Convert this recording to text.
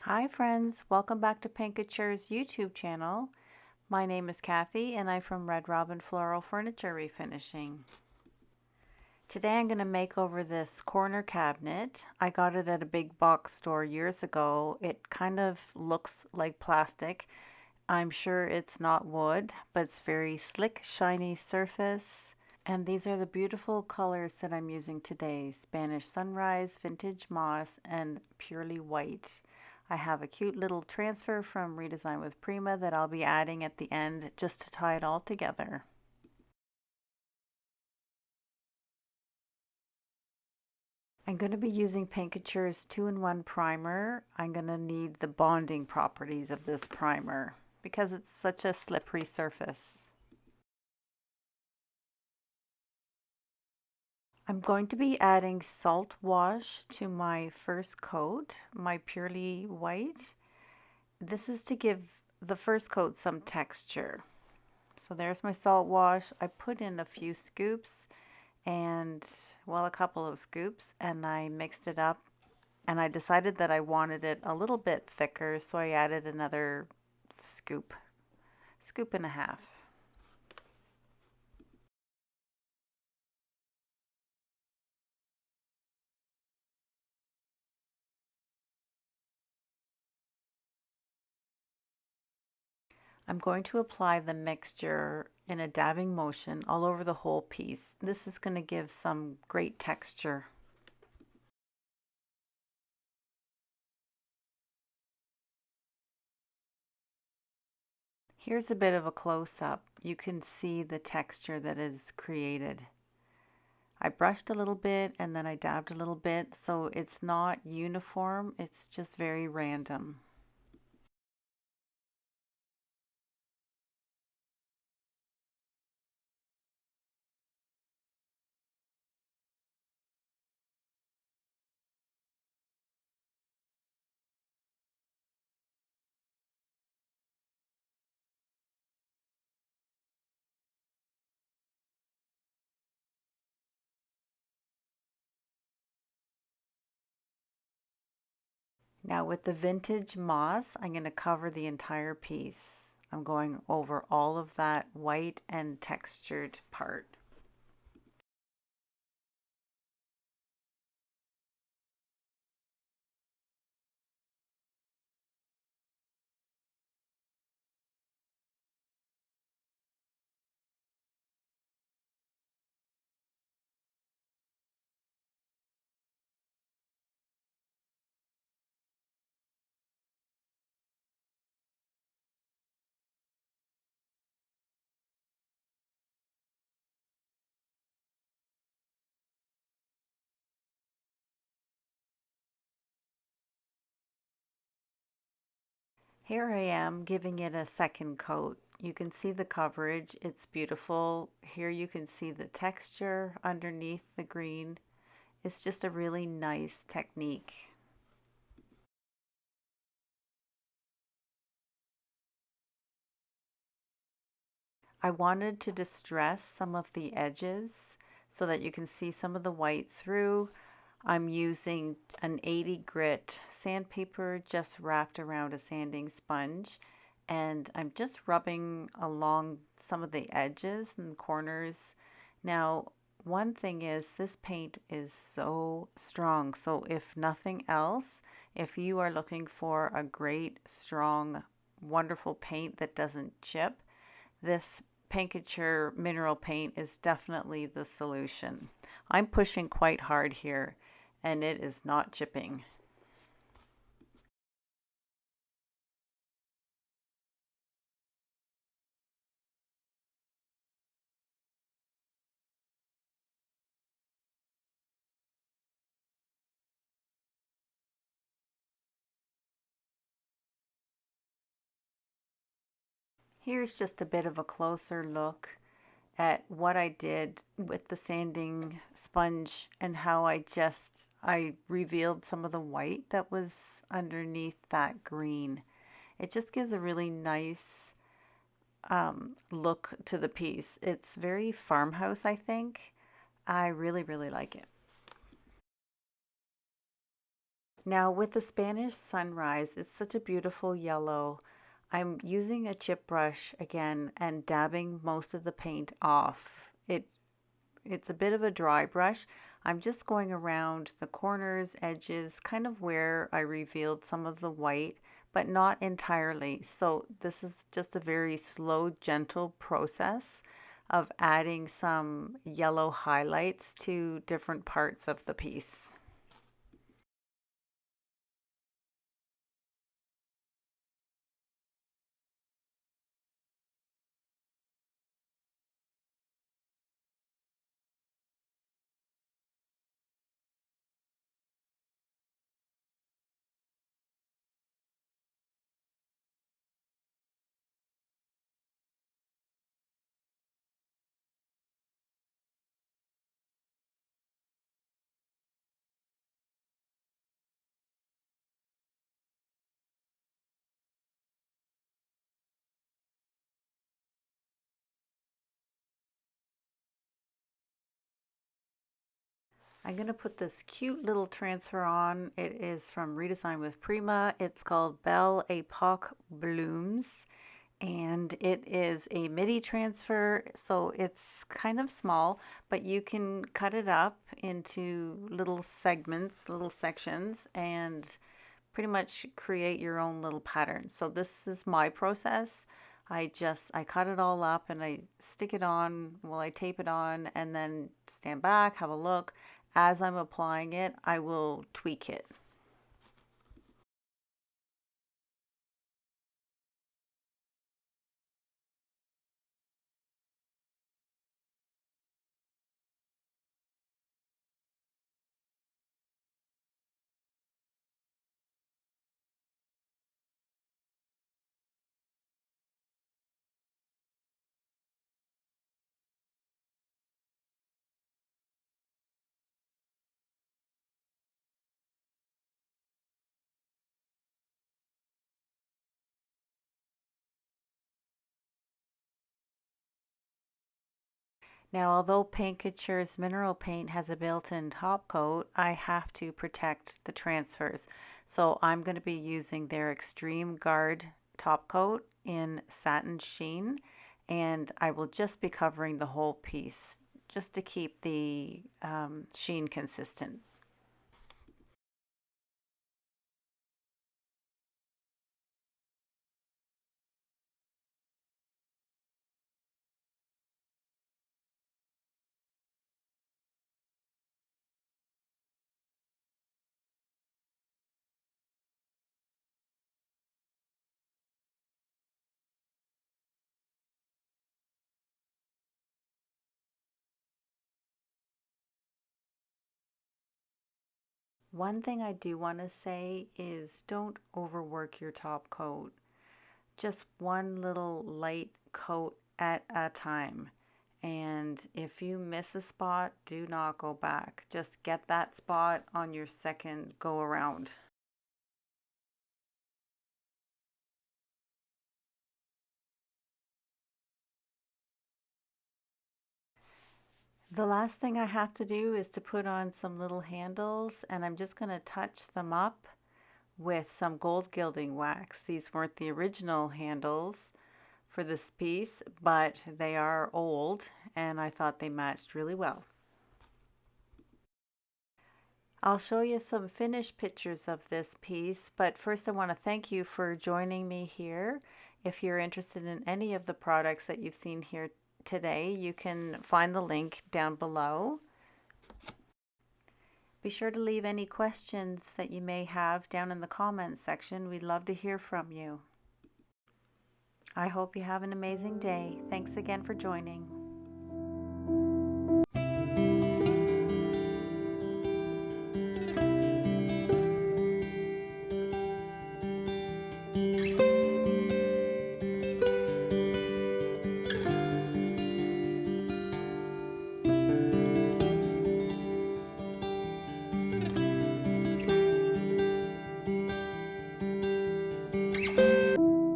Hi friends, welcome back to Paint Couture's YouTube channel. My name is Cathy and I'm from Red Robin Floral Refinishing. Today I'm going to make over this corner cabinet. I got it at a big box store years ago. It kind of looks like plastic. I'm sure it's not wood, but it's very slick, shiny surface. And these are the beautiful colors that I'm using today: Spanish Sunrise, Vintage Moss, and Purely White. I have a cute little transfer from Redesign with Prima that I'll be adding at the end just to tie it all together. I'm going to be using Paint Couture's 2-in-1 primer. I'm going to need the bonding properties of this primer because it's such a slippery surface. I'm going to be adding SaltWash to my first coat, my Purely White. This is to give the first coat some texture. So there's my SaltWash. I put in a few scoops and, well, a couple of scoops, and I mixed it up, and I decided that I wanted it a little bit thicker, so I added another scoop and a half. I'm going to apply the mixture in a dabbing motion all over the whole piece. This is going to give some great texture. Here's a bit of a close-up. You can see the texture that is created. I brushed a little bit and then I dabbed a little bit, so it's not uniform, it's just very random. Now with the vintage moss, I'm going to cover the entire piece. I'm going over all of that white and textured part. Here I am giving it a second coat. You can see the coverage, it's beautiful. Here you can see the texture underneath the green. It's just a really nice technique. I wanted to distress some of the edges so that you can see some of the white through. I'm using an 80 grit sandpaper just wrapped around a sanding sponge, and I'm just rubbing along some of the edges and corners. Now, one thing is this paint is so strong, so if nothing else, if you are looking for a great, strong, wonderful paint that doesn't chip, this Paint Couture mineral paint is definitely the solution. I'm pushing quite hard here and it is not chipping. Here's just a bit of a closer look at what I did with the sanding sponge and how I revealed some of the white that was underneath that green. It just gives a really nice look to the piece. It's very farmhouse, I think. I really, really like it. Now with the Spanish sunrise, it's such a beautiful yellow. I'm using a chip brush again and dabbing most of the paint off. It's a bit of a dry brush. I'm just going around the corners, edges, kind of where I revealed some of the white, but not entirely. So this is just a very slow, gentle process of adding some yellow highlights to different parts of the piece. I'm going to put this cute little transfer on. It is from Redesign with Prima. It's called Belle Epoque Blooms, and it is a midi transfer, so it's kind of small, but you can cut it up into little segments, little sections, and pretty much create your own little pattern. So this is my process. I cut it all up and I stick it on, well, I tape it on and then stand back, have a look. As I'm applying it, I will tweak it. Now, although Paint Couture's mineral paint has a built-in top coat, I have to protect the transfers. So I'm going to be using their Extreme Guard top coat in satin sheen, and I will just be covering the whole piece just to keep the sheen consistent. One thing I do want to say is don't overwork your top coat. Just one little light coat at a time. And if you miss a spot, do not go back. Just get that spot on your second go around. The last thing I have to do is to put on some little handles, and I'm just going to touch them up with some gold gilding wax. These weren't the original handles for this piece, but they are old and I thought they matched really well. I'll show you some finished pictures of this piece, but first I want to thank you for joining me here. If you're interested in any of the products that you've seen here today, you can find the link down below. Be sure to leave any questions that you may have down in the comments section. We'd love to hear from you. I hope you have an amazing day. Thanks again for joining.